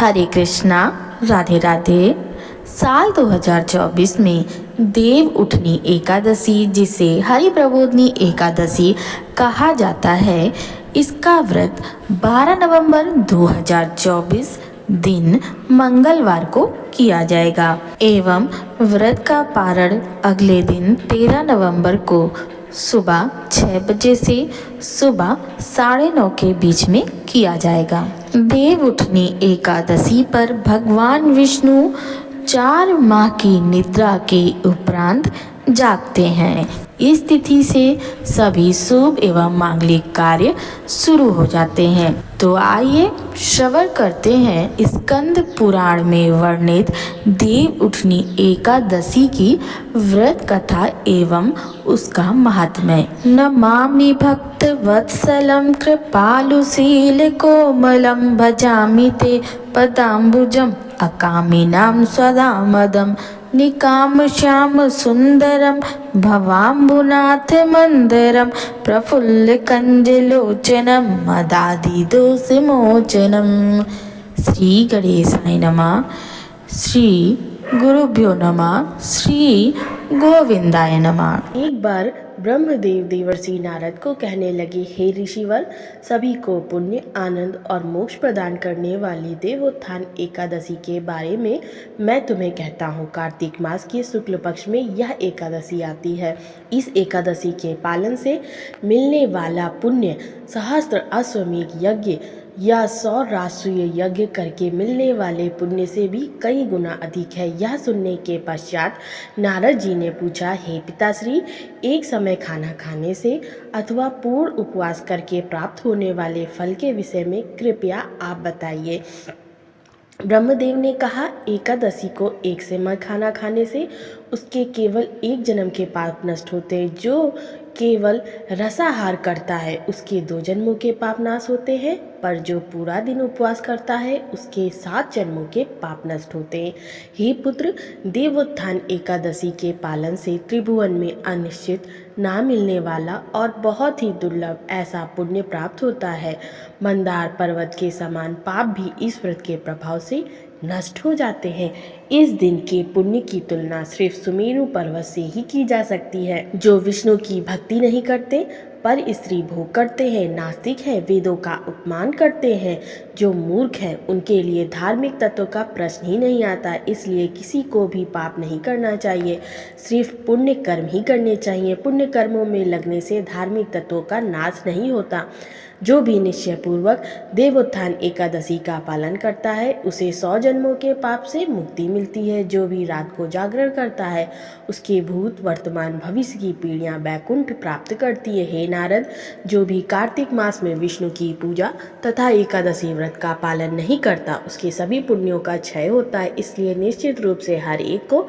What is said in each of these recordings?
हरे कृष्णा, राधे राधे। साल 2024 में देव उठनी एकादशी, जिसे हरि प्रबोधनी एकादशी कहा जाता है, इसका व्रत 12 नवंबर 2024 दिन मंगलवार को किया जाएगा एवं व्रत का पारण अगले दिन 13 नवंबर को सुबह 6 बजे से सुबह 9:30 के बीच में किया जाएगा। देव उठनी एकादशी पर भगवान विष्णु 4 माह की निद्रा के उपरांत जागते हैं। इस तिथि से सभी शुभ एवं मांगलिक कार्य शुरू हो जाते हैं। तो आइए श्रवण करते हैं स्कंद पुराण में वर्णित देव उठनी एकादशी की व्रत कथा एवं उसका महात्म्य। नमामि भक्त वत्सलं कृपालुशील कोमलं भजामि ते पदाम्बुजम् अकामिनां स्वदामदं निकाम श्याम सुंदरम भवाम्बुनाथ मंदरम प्रफुल्ल कंजलोचनम मदादि दोष मोचनम। श्री गणेशाय नमः। श्री गुरुभ्यो नमः। श्री गोविंदाय नमः। एक बार ब्रह्मदेव देवर्षि नारद को कहने लगे, हे ऋषिवर, सभी को पुण्य, आनंद और मोक्ष प्रदान करने वाली देवोत्थान एकादशी के बारे में मैं तुम्हें कहता हूँ। कार्तिक मास के शुक्ल पक्ष में यह एकादशी आती है। इस एकादशी के पालन से मिलने वाला पुण्य सहस्त्र अश्वमेध यज्ञ या 100 राष्ट्रीय यज्ञ करके मिलने वाले पुण्य से भी कई गुना अधिक है। यह सुनने के पश्चात नारद जी ने पूछा, हे पिताश्री, एक समय खाना खाने से अथवा पूर्ण उपवास करके प्राप्त होने वाले फल के विषय में कृपया आप बताइए। ब्रह्मदेव ने कहा, एकादशी को एक समय खाना खाने से उसके केवल एक जन्म के पाप नष्ट होते हैं। जो केवल रसाहार करता है उसके 2 जन्मों के पाप नाश होते हैं, पर जो पूरा दिन उपवास करता है उसके 7 जन्मों के पाप नष्ट होते हैं। हे पुत्र, देवोत्थान एकादशी के पालन से त्रिभुवन में अनिश्चित ना मिलने वाला और बहुत ही दुर्लभ ऐसा पुण्य प्राप्त होता है। मंदार पर्वत के समान पाप भी इस व्रत के प्रभाव से नष्ट हो जाते हैं। इस दिन के पुण्य की तुलना सिर्फ सुमेरु पर्वत से ही की जा सकती है। जो विष्णु की भक्ति नहीं करते पर स्त्री भोग करते हैं, नास्तिक हैं, वेदों का अपमान करते हैं, जो मूर्ख हैं, उनके लिए धार्मिक तत्व का प्रश्न ही नहीं आता। इसलिए किसी को भी पाप नहीं करना चाहिए, सिर्फ पुण्य कर्म ही करने चाहिए। पुण्य कर्मों में लगने से धार्मिक तत्वों का नाश नहीं होता। जो भी निश्चय पूर्वक देवोत्थान एकादशी का पालन करता है उसे 100 जन्मों के पाप से मुक्ति मिलती है। जो भी रात को जागरण करता है उसके भूत, वर्तमान, भविष्य की पीढ़ियां वैकुंठ प्राप्त करती है। हे नारद, जो भी कार्तिक मास में विष्णु की पूजा तथा एकादशी व्रत का पालन नहीं करता उसके सभी पुण्यों का क्षय होता है। इसलिए निश्चित रूप से हर एक को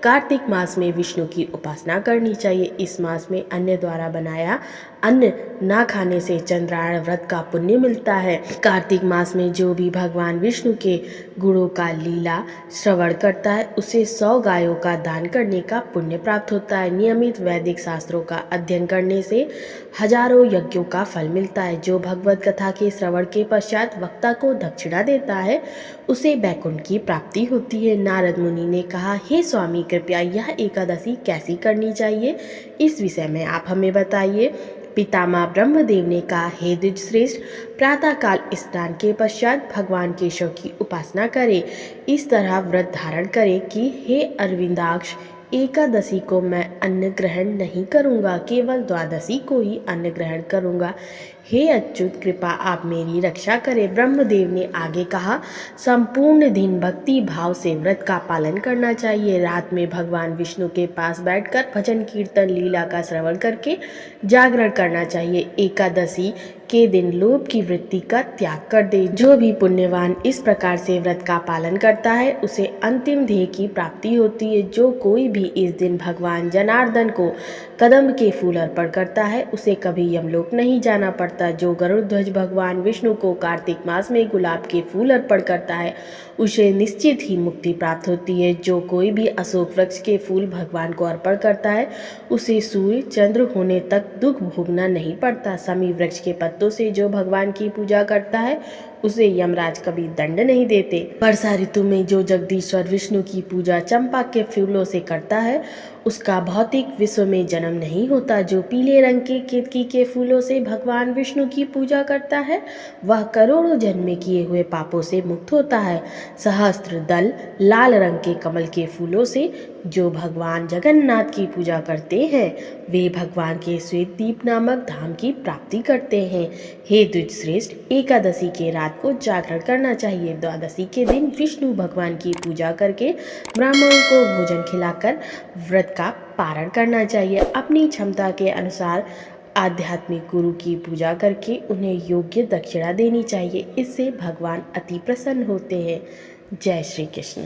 कार्तिक मास में विष्णु की उपासना करनी चाहिए। इस मास में अन्य द्वारा बनाया अन्न ना खाने से चंद्रायण व्रत का पुण्य मिलता है। कार्तिक मास में जो भी भगवान विष्णु के गुणों का लीला श्रवण करता है उसे 100 गायों का दान करने का पुण्य प्राप्त होता है। नियमित वैदिक शास्त्रों का अध्ययन करने से हजारों यज्ञों का फल मिलता है। जो भगवत कथा के श्रवण के पश्चात वक्ता को दक्षिणा देता है उसे वैकुंठ की प्राप्ति होती है। नारद मुनि ने कहा, हे स्वामी, कृपया यह एकादशी कैसी करनी चाहिए, इस विषय में आप हमें बताइए। पितामह ब्रह्मदेव ने कहा, हे द्विजश्रेष्ठ, प्रातःकाल स्नान के पश्चात भगवान केशव की उपासना करें। इस तरह व्रत धारण करें कि हे अरविंदाक्ष, एकादशी को मैं अन्न ग्रहण नहीं करूँगा, केवल द्वादशी को ही अन्न ग्रहण करूँगा। हे अच्युत, कृपा आप मेरी रक्षा करें। ब्रह्मदेव ने आगे कहा, संपूर्ण दिन भक्ति भाव से व्रत का पालन करना चाहिए। रात में भगवान विष्णु के पास बैठकर भजन कीर्तन लीला का श्रवण करके जागरण करना चाहिए। एकादशी के दिन लोभ की वृत्ति का त्याग कर दे। जो भी पुण्यवान इस प्रकार से व्रत का पालन करता है उसे अंतिम ध्येय की प्राप्ति होती है। जो कोई भी इस दिन भगवान जनार्दन को कदम्ब के फूल अर्पण करता है उसे कभी यमलोक नहीं जाना पड़ता। जो गरुड़ ध्वज भगवान विष्णु को कार्तिक मास में गुलाब के फूल अर्पण करता है उसे निश्चित ही मुक्ति प्राप्त होती है। जो कोई भी अशोक वृक्ष के फूल भगवान को अर्पण करता है उसे सूर्य चंद्र होने तक दुख भोगना नहीं पड़ता। समी वृक्ष के पत्तों से जो भगवान की पूजा करता है उसे यमराज कभी दंड नहीं देते। वर्षा ऋतु में जो जगदीश्वर विष्णु की पूजा चंपा के फूलों से करता है उसका भौतिक विश्व में जन्म नहीं होता। जो पीले रंग के केतकी के फूलों से भगवान विष्णु की पूजा करता है वह करोड़ों जन्म में किए हुए पापों से मुक्त होता है। सहस्त्र दल लाल रंग के कमल के फूलों से जो भगवान जगन्नाथ की पूजा करते हैं वे भगवान के श्वेतद्वीप नामक धाम की प्राप्ति करते हैं। हे द्विजश्रेष्ठ, एकादशी के रात को जागरण करना चाहिए। द्वादशी के दिन विष्णु भगवान की पूजा करके ब्राह्मणों को भोजन खिलाकर व्रत का पारण करना चाहिए। अपनी क्षमता के अनुसार आध्यात्मिक गुरु की पूजा करके उन्हें योग्य दक्षिणा देनी चाहिए। इससे भगवान अति प्रसन्न होते हैं। जय श्री कृष्ण।